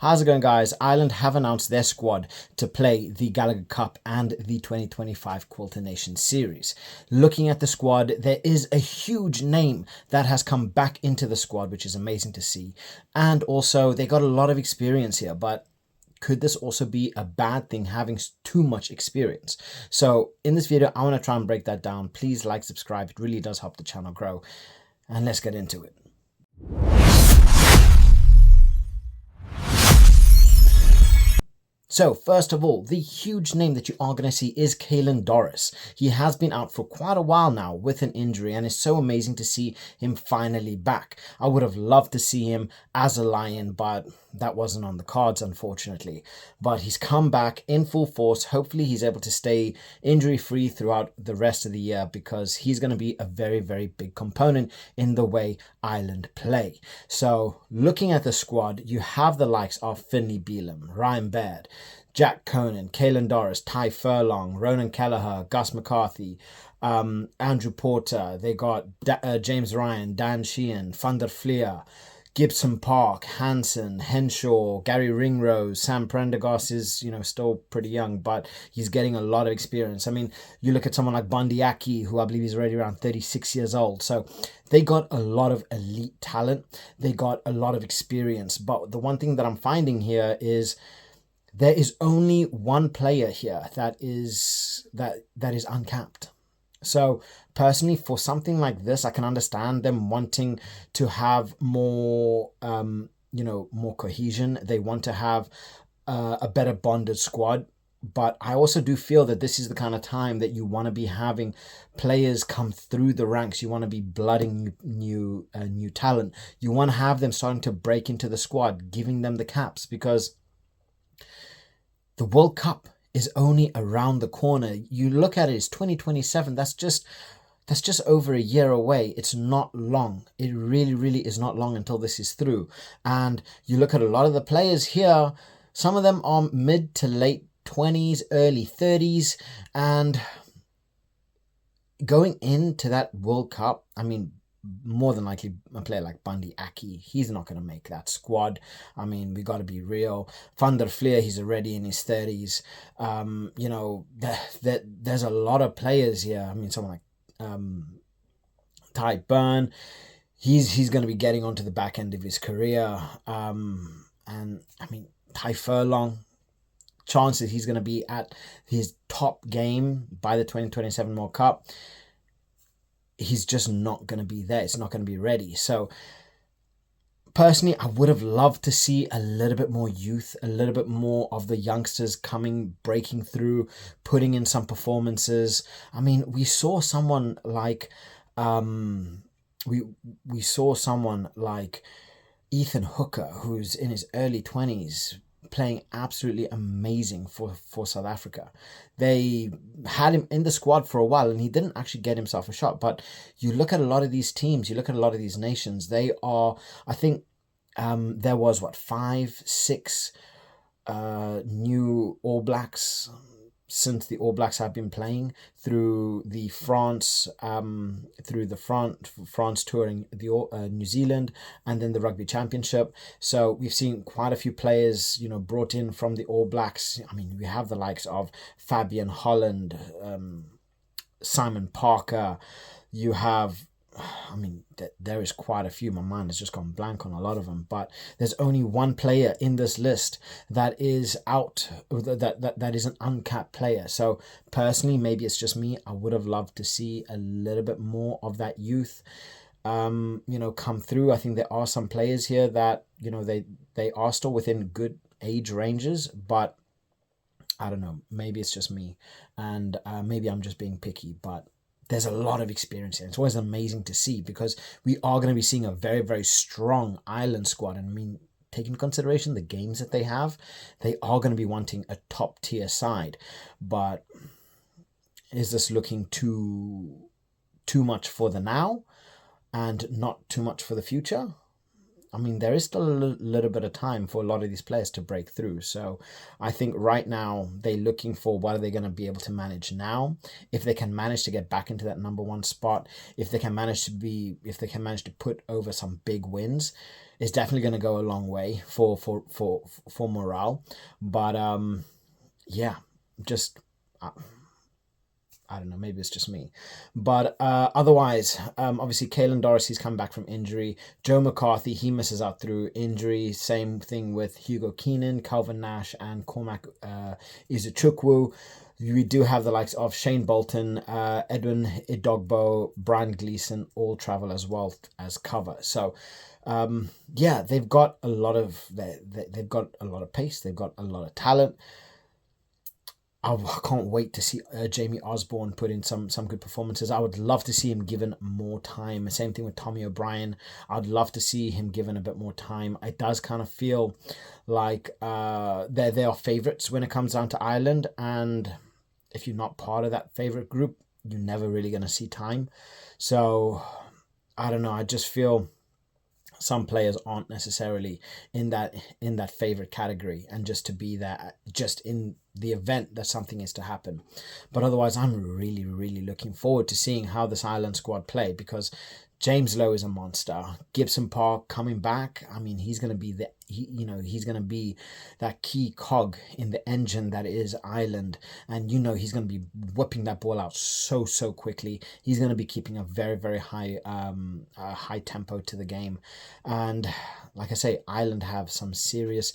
How's it going, guys? Ireland have announced their squad to play the Gallagher Cup and the 2025 Quilter Nation Series. Looking at the squad, there is a huge name that has come back into the squad, which is amazing to see. And also, they got a lot of experience here, but could this also be a bad thing, having too much experience? So in this video, I want to try and break that down. Please like, subscribe. It really does help the channel grow. And let's get into it. So first of all, the huge name that you are going to see is Caelan Doris. He has been out for quite a while now with an injury, and it's so amazing to see him finally back. I would have loved to see him as a Lion, but that wasn't on the cards, unfortunately. But he's come back in full force. Hopefully he's able to stay injury-free throughout the rest of the year, because he's going to be a very, very big component in the way Ireland play. So looking at the squad, you have the likes of Finlay Bealham, Ryan Baird, Jack Conan, Caelan Doris, Ty Furlong, Ronan Kelleher, Gus McCarthy, Andrew Porter. They got James Ryan, Dan Sheehan, Van der Fleer, Gibson Park, Hansen, Henshaw, Gary Ringrose. Sam Prendergast is, still pretty young, but he's getting a lot of experience. I mean, you look at someone like Bundy Aki, who I believe is already around 36 years old. So they got a lot of elite talent. They got a lot of experience. But the one thing that I'm finding here is there is only one player here that is uncapped. So personally, for something like this, I can understand them wanting to have more, more cohesion. They want to have a better bonded squad. But I also do feel that this is the kind of time that you want to be having players come through the ranks. You want to be blooding new talent. You want to have them starting to break into the squad, giving them the caps, because the World Cup is only around the corner. You look at it, it's 2027. That's just over a year away. It's not long. It really, really is not long until this is through. And you look at a lot of the players here, some of them are mid to late 20s, early 30s, and going into that World Cup, I mean, more than likely a player like Bundy Aki, he's not going to make that squad. I mean, we got to be real. Van der Fleer, he's already in his 30s. There's a lot of players here. I mean, someone like Ty Byrne, he's going to be getting onto the back end of his career. And I mean, Ty Furlong, chances he's going to be at his top game by the 2027 World Cup, he's just not going to be there. It's not going to be ready. So personally, I would have loved to see a little bit more youth, a little bit more of the youngsters breaking through, putting in some performances. I mean, we saw someone like we saw someone like Ethan Hooker, who's in his early 20s, playing absolutely amazing for South Africa. They had him in the squad for a while and he didn't actually get himself a shot. But you look at a lot of these teams, you look at a lot of these nations, they are, I think there was 5, 6 new All Blacks since the All Blacks have been playing through the France touring the New Zealand, and then the Rugby Championship. So we've seen quite a few players, brought in from the All Blacks. I mean, we have the likes of Fabian Holland, Simon Parker. You have, I mean, there is quite a few. My mind has just gone blank on a lot of them, but there's only one player in this list that is out, that is an uncapped player. So personally, maybe it's just me, I would have loved to see a little bit more of that youth come through. I think there are some players here that they are still within good age ranges, but I don't know, maybe it's just me, and maybe I'm just being picky, but there's a lot of experience here. It's always amazing to see, because we are going to be seeing a very, very strong Ireland squad. And I mean, taking into consideration the games that they have, they are going to be wanting a top tier side. But is this looking too much for the now and not too much for the future? I mean, there is still a little bit of time for a lot of these players to break through. So I think right now they're looking for what are they going to be able to manage now. If they can manage to get back into that number one spot, if they can manage to put over some big wins, is definitely going to go a long way for morale. But yeah, just I don't know, maybe it's just me. But otherwise, obviously, Kalen Doris, he's come back from injury. Joe McCarthy, he misses out through injury. Same thing with Hugo Keenan, Calvin Nash, and Cormac Izuchukwu. We do have the likes of Shane Bolton, Edwin Idogbo, Brian Gleason, all travel as well as cover. So, yeah, they've got a lot of they've got a lot of pace. They've got a lot of talent. I can't wait to see Jamie Osborne put in some good performances. I would love to see him given more time. Same thing with Tommy O'Brien. I'd love to see him given a bit more time. It does kind of feel like they are favourites when it comes down to Ireland, and if you're not part of that favourite group, you're never really going to see time. So I don't know. I just feel some players aren't necessarily in that favorite category, and just to be there just in the event that something is to happen. But otherwise, I'm really looking forward to seeing how this Ireland squad play, because James Lowe is a monster. Gibson Park coming back, I mean, he's going to be he's going to be that key cog in the engine that is Ireland, and he's going to be whipping that ball out so quickly. He's going to be keeping a very high high tempo to the game. And like I say, Ireland have some serious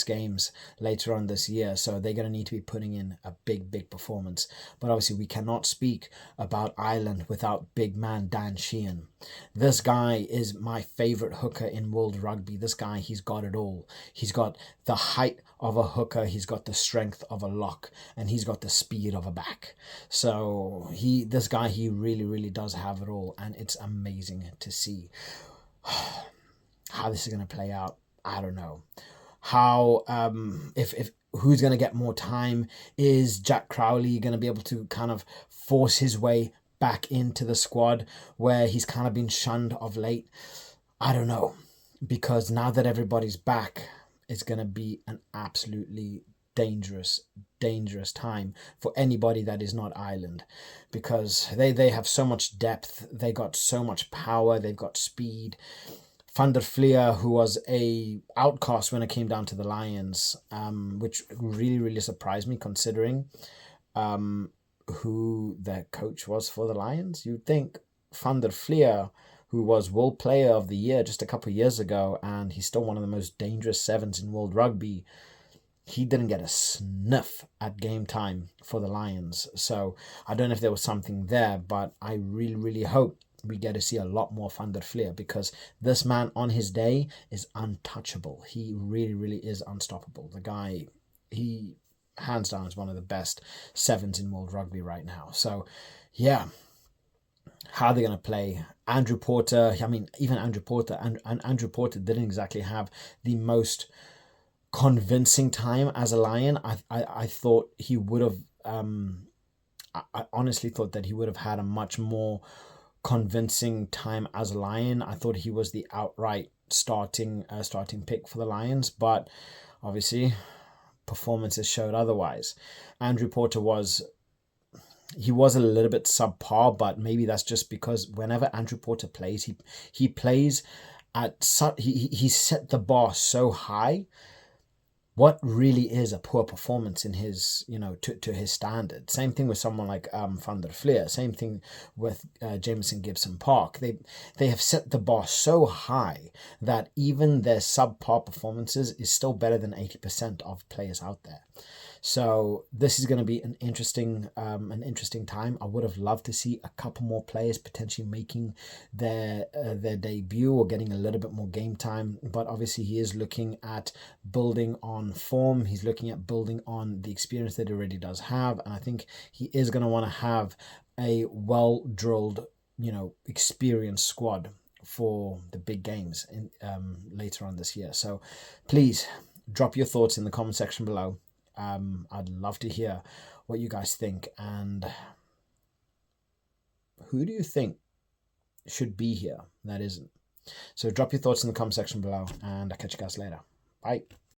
games later on this year, so they're going to need to be putting in a big performance. But obviously, we cannot speak about Ireland without big man Dan Sheehan. This guy is my favorite hooker in world rugby. This guy, he's got it all. He's got the height of a hooker, he's got the strength of a lock, and he's got the speed of a back. So this guy, he really does have it all, and it's amazing to see. How this is going to play out, I don't know. How if who's going to get more time? Is Jack Crowley going to be able to kind of force his way back into the squad where he's kind of been shunned of late? I don't know, because now that everybody's back, it's going to be an absolutely dangerous time for anybody that is not Ireland, because they have so much depth, they got so much power, they've got speed. Van der Fleer, who was a outcast when it came down to the Lions, which really surprised me, considering who their coach was for the Lions. You'd think Van der Fleer, who was World Player of the Year just a couple of years ago, and he's still one of the most dangerous sevens in world rugby, he didn't get a sniff at game time for the Lions. So I don't know if there was something there, but I really hope we get to see a lot more Van der Fleer, because this man on his day is untouchable. He really is unstoppable. The guy, he hands down is one of the best sevens in world rugby right now. So yeah, how are they going to play? Andrew Porter, I mean, even Andrew Porter, and Andrew Porter didn't exactly have the most convincing time as a Lion. I thought he would have, I honestly thought that he would have had a much more convincing time as a Lion. I thought he was the outright starting pick for the Lions, but obviously performances showed otherwise. Andrew Porter was a little bit subpar, but maybe that's just because whenever Andrew Porter plays, he plays at he set the bar so high. What really is a poor performance in his, to his standard. Same thing with someone like Van der Fleer. Same thing with Jameson Gibson Park. They have set the bar so high that even their subpar performances is still better than 80% of players out there. So this is going to be an interesting time. I would have loved to see a couple more players potentially making their debut or getting a little bit more game time. But obviously he is looking at building on form. He's looking at building on the experience that he already does have. And I think he is going to want to have a well-drilled, experienced squad for the big games in later on this year. So please drop your thoughts in the comment section below. I'd love to hear what you guys think, and who do you think should be here that isn't? So drop your thoughts in the comment section below, and I'll catch you guys later. Bye.